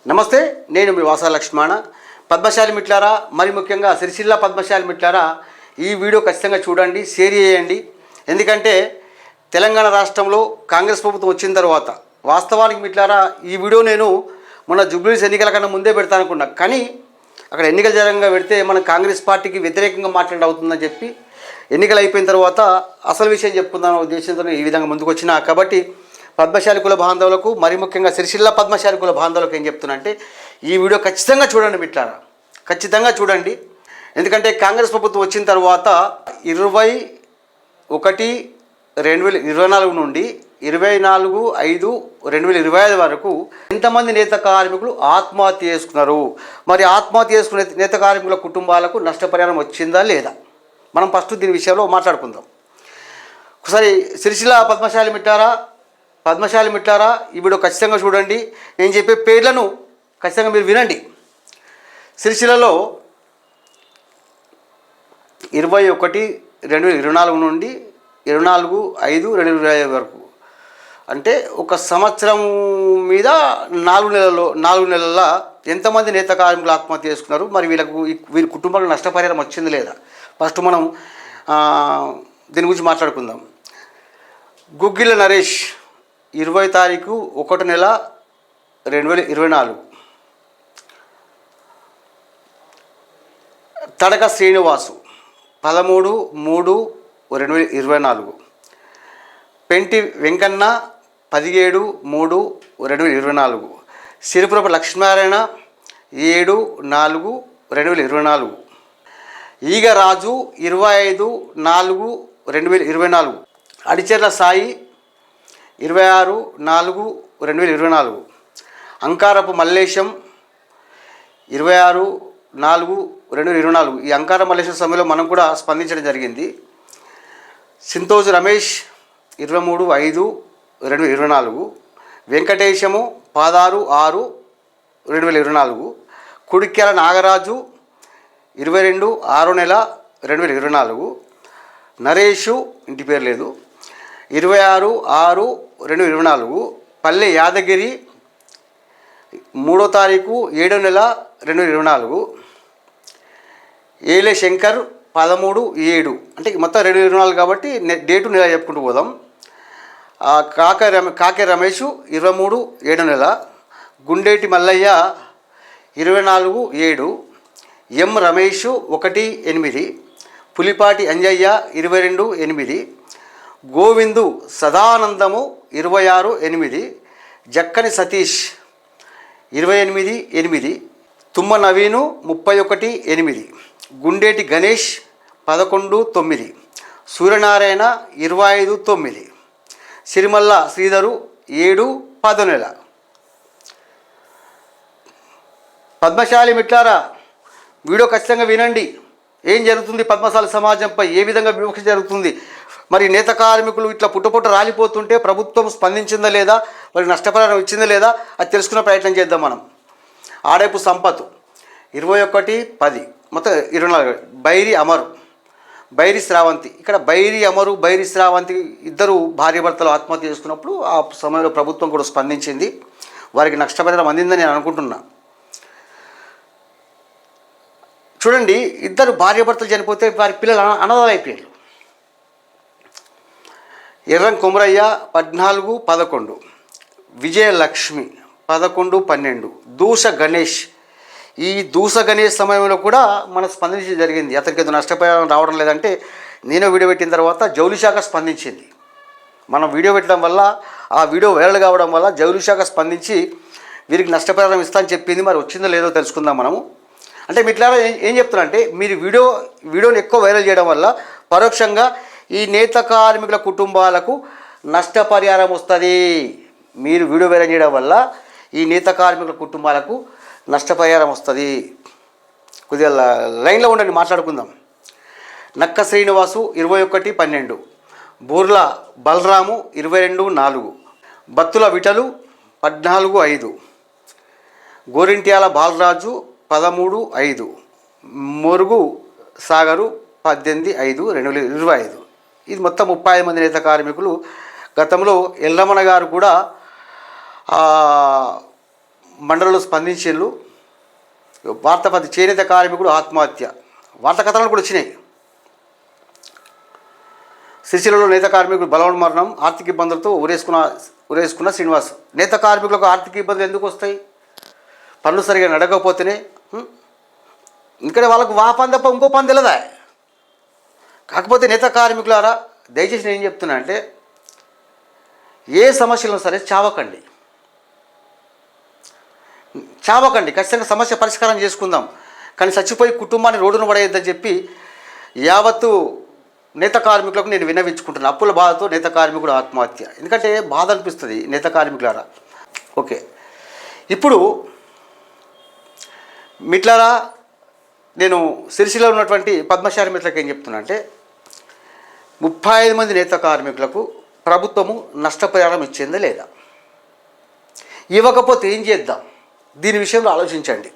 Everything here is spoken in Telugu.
నమస్తే, నేను మీ వాసా లక్ష్మణ. పద్మశాలి మిట్లారా, మరి ముఖ్యంగా సిరిసిల్ల పద్మశాలి మిట్లారా, ఈ వీడియో ఖచ్చితంగా చూడండి, షేర్ చేయండి. ఎందుకంటే తెలంగాణ రాష్ట్రంలో కాంగ్రెస్ ప్రభుత్వం వచ్చిన తర్వాత వాస్తవానికి మిట్లారా ఈ వీడియో నేను మొన్న జూబ్లీస్ ఎన్నికల కన్నా ముందే పెడతానుకున్నా. కానీ అక్కడ ఎన్నికల జరంగా పెడితే మన కాంగ్రెస్ పార్టీకి వ్యతిరేకంగా మాట్లాడే అవుతుందని చెప్పి ఎన్నికలు అయిపోయిన తర్వాత అసలు విషయం చెప్పుకుందాం ఉద్దేశంతో ఈ విధంగా ముందుకు వచ్చిన. కాబట్టి పద్మశాలి కుల బాంధవులకు, మరి ముఖ్యంగా సిరిసిల్ల పద్మశాలి కుల బాంధవులకు ఏం చెప్తున్నా అంటే ఈ వీడియో ఖచ్చితంగా చూడండి మిట్లారా, ఖచ్చితంగా చూడండి. ఎందుకంటే కాంగ్రెస్ ప్రభుత్వం వచ్చిన తర్వాత 21/1/2024 నుండి 24/5/2025 వరకు ఎంతమంది నేత కార్మికులు ఆత్మహత్య చేసుకున్నారు, మరి ఆత్మహత్య చేసుకునే నేత కార్మికుల కుటుంబాలకు నష్టపరిహారం వచ్చిందా లేదా, మనం ఫస్ట్ దీని విషయంలో మాట్లాడుకుందాం. ఒకసారి సిరిసిల్ల పద్మశాలి మిట్లారా ఈ వీడియో ఖచ్చితంగా చూడండి. నేను చెప్పే పేర్లను ఖచ్చితంగా మీరు వినండి. సిరిసిల్లలో 21/2024 నుండి 24/5/2025 వరకు, అంటే ఒక సంవత్సరం మీద 4 నెలల ఎంతమంది నేత కార్మికులు ఆత్మహత్య చేసుకున్నారు, మరి వీరి కుటుంబాలకు నష్టపరిహారం వచ్చింది లేదా, ఫస్ట్ మనం దీని గురించి మాట్లాడుకుందాం. గుగ్గిళ్ళ నరేష్ 20 తారీఖు 1 నెల 2024. తడక శ్రీనివాసు 13/3/2024. పెంటి వెంకన్న 17/3/2024. సిరిపురపు లక్ష్మీనారాయణ 7/4/2024. ఈగరాజు 25/4/2024. అడిచెర్ల సాయి 26/4/2024. అంకారపు మల్లేశం 26/4/2024. ఈ అంకార మల్లేశం సమయంలో మనం కూడా స్పందించడం జరిగింది. సింతోజు రమేష్ 23/5/2024. వెంకటేశము 16/6/2024. కుడిక్యాల నాగరాజు 22/6/2024. నరేషు ఇంటి పేరు లేదు 26/6/2024. పల్లె యాదగిరి 3 తారీఖు 7 నెల 2024. ఏలే శంకర్ 13/7, అంటే మొత్తం 2024 కాబట్టి డేటు నెల చెప్పుకుంటూ పోదాం. కాకే రమేష్ 23/7. గుండేటి మల్లయ్య 24/7. ఎం రమేష్ 1/8. పులిపాటి అంజయ్య 22/8. గోవిందు సదానందము 26/8. జక్కని సతీష్ 28/8. తుమ్మ నవీను 31/8. గుండేటి గణేష్ 11/9. సూర్యనారాయణ 25/9. సిరిమల్ల శ్రీధరు 7/10. పద్మశాలి మిట్లారా వీడియో ఖచ్చితంగా వినండి. ఏం జరుగుతుంది, పద్మశాలి సమాజంపై ఏ విధంగా వివక్ష జరుగుతుంది, మరి నేత కార్మికులు ఇట్లా పుట్టపుట్ట రాలిపోతుంటే ప్రభుత్వం స్పందించిందా లేదా, మరి నష్టపరిహారం ఇచ్చిందా లేదా, అది తెలుసుకునే ప్రయత్నం చేద్దాం మనం. ఆడేపు సంపత్ 21/10, మొత్తం 24. బైరి అమరు, బైరి శ్రావంతి. ఇక్కడ బైరి అమరు, బైరి శ్రావంతి ఇద్దరు భార్యాభర్తలు ఆత్మహత్య చేసుకున్నప్పుడు ఆ సమయంలో ప్రభుత్వం కూడా స్పందించింది, వారికి నష్టపరిహారం అందిందని నేను అనుకుంటున్నా. చూడండి, ఇద్దరు భార్యాభర్తలు చనిపోతే వారి పిల్లలు అనాథాలు అయిపోయారు. ఎర్రం కొమరయ్య 14/11. విజయలక్ష్మి 11/12. దూస గణేష్, ఈ దూస గణేష్ సమయంలో కూడా మనం స్పందించడం జరిగింది. అతనికి ఏదో నష్టపరిహారం రావడం లేదంటే నేను వీడియో పెట్టిన తర్వాత జౌలి శాఖ స్పందించింది. మనం వీడియో పెట్టడం వల్ల, ఆ వీడియో వైరల్ కావడం వల్ల జౌలి శాఖ స్పందించి వీరికి నష్టపరిహారం ఇస్తా అని చెప్పింది. మరి వచ్చిందో లేదో తెలుసుకుందాం మనము. అంటే మిట్లారా ఏం చెప్తున్నా అంటే, మీరు వీడియోని ఎక్కువ వైరల్ చేయడం వల్ల పరోక్షంగా ఈ నేత కార్మికుల కుటుంబాలకు నష్టపరిహారం వస్తుంది. మీరు వీడియో వైరల్ చేయడం వల్ల ఈ నేత కార్మికుల కుటుంబాలకు నష్టపరిహారం వస్తుంది. కొద్దిగా లైన్లో ఉండండి, మాట్లాడుకుందాం. నక్క శ్రీనివాసు 21/12. బూర్ల బలరాము 22/4. బత్తుల విటలు 14/5. గోరింట్యాల బాలరాజు 13/5. మొరుగు సాగరు 18/5/2025. ఇది మొత్తం 30 మంది నేత కార్మికులు. గతంలో ఎల్లమ్మన గారు కూడా మండలంలో స్పందించేళ్ళు వార్తాపత్రిక చేనేత కార్మికుడు ఆత్మహత్య వార్తా కథనాలు కూడా వచ్చినాయి. సిరిసిల్లలో నేత కార్మికుడు బలవన్ మరణం, ఆర్థిక ఇబ్బందులతో ఉరేసుకున్న శ్రీనివాస్. నేత కార్మికులకు ఆర్థిక ఇబ్బందులు ఎందుకు వస్తాయి? పనులు సరిగా నడకపోతేనే. ఎందుకంటే వాళ్ళకు పని తప్ప ఇంకో పని తెలియదా? కాకపోతే నేత కార్మికులారా, దయచేసి నేను ఏం చెప్తున్నా అంటే, ఏ సమస్యలను సరే చావకండి. ఖచ్చితంగా సమస్య పరిష్కారం చేసుకుందాం, కానీ చచ్చిపోయి కుటుంబాన్ని రోడ్డును పడేయద్దని చెప్పి యావత్తు నేత కార్మికులకు నేను విన్నవించుకుంటున్నాను. అప్పుల బాధతో నేత కార్మికుడు ఆత్మహత్య. ఎందుకంటే బాధ అనిపిస్తుంది నేత కార్మికులారా. ఓకే, ఇప్పుడు మిట్లారా, నేను సిరిసిలో ఉన్నటువంటి పద్మశాలి మిత్రులకు ఏం చెప్తున్నా అంటే, 35 మంది నేత కార్మికులకు ప్రభుత్వము నష్టపరిహారం ఇచ్చిందా లేదా? ఇవ్వకపోతే ఏం చేద్దాం? దీని విషయంలో ఆలోచించండి.